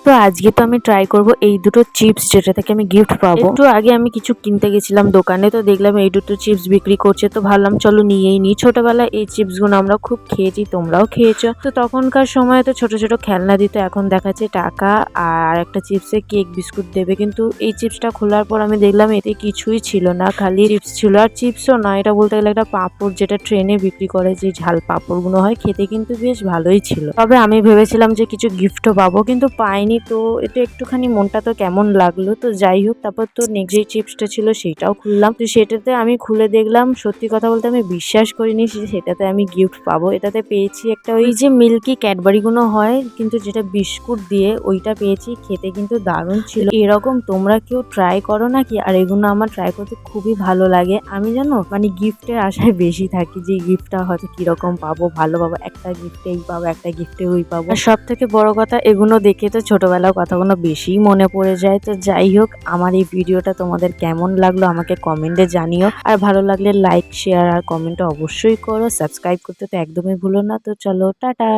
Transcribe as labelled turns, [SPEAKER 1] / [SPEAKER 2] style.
[SPEAKER 1] তো আজকে তো আমি ট্রাই করব এই দুটো চিপস যেটা থেকে আমি গিফট পাবো। একটু আগে আমি কিছু কিনতে গেছিলাম দোকানে, তো দেখলাম এই দুটো চিপস বিক্রি করছে, তো ভাবলাম চলো নিয়েই নিই। ছোটবেলায় এই চিপস গুলো আমরা খুব খেয়েছি, তোমরাও খেয়েছো। তো তখনকার সময় তো ছোট ছোট খেলনা দিত, এখন দেখাচ্ছে টাকা আর একটা চিপসে কেক বিস্কুট দেবে। কিন্তু এই চিপসটা খোলার পর আমি দেখলাম এতে কিছুই ছিল না, খালি চিপস ছিল। আর চিপসও না, এটা বলতে গেলে একটা পাঁপড়, যেটা ট্রেনে বিক্রি করে, যে ঝাল পাঁপড় গুলো হয়, খেতে কিন্তু বেশ ভালোই ছিল। তবে আমি ভেবেছিলাম যে কিছু গিফটও পাবো, কিন্তু পাইনি। তো এটা একটুখানি মনটা তো কেমন লাগলো। তো যাই হোক, তারপর তো নেক্সট যে চিপসটা ছিল সেটাও খুললাম। তো সেটাতে আমি খুলে দেখলাম, সত্যি কথা বলতে আমি বিশ্বাস করিনি সেটাতে আমি গিফট পাবো। এটাতে পেয়েছি একটা ওই যে মিল্কি ক্যাডবারি গুলো হয় কিন্তু যেটা বিস্কুট দিয়ে, ওইটা পেয়েছি। খেতে কিন্তু দারুণ ছিল। এরকম তোমরা কেউ ট্রাই করো নাকি? আর এগুলো আমার ট্রাই করতে খুবই ভালো লাগে। আমি জানো মানে গিফটের আশায় বেশি থাকি, যে গিফটটা হয়তো কিরকম পাবো, ভালো পাবো, একটা গিফটে এই পাবো, একটা গিফটে ওই পাবো। আর সব থেকে বড় কথা, এগুলো দেখে তো ছোটবেলার কথাগুলো বেশি মনে পড়ে যায়। তো যাই হোক, আমার এই ভিডিওটা তোমাদের কেমন লাগলো আমাকে কমেন্টে জানিও। আর ভালো লাগলে লাইক, শেয়ার আর কমেন্ট অবশ্যই করো। সাবস্ক্রাইব করতে তো একদমই ভুলো না। তো চলো, টাটা।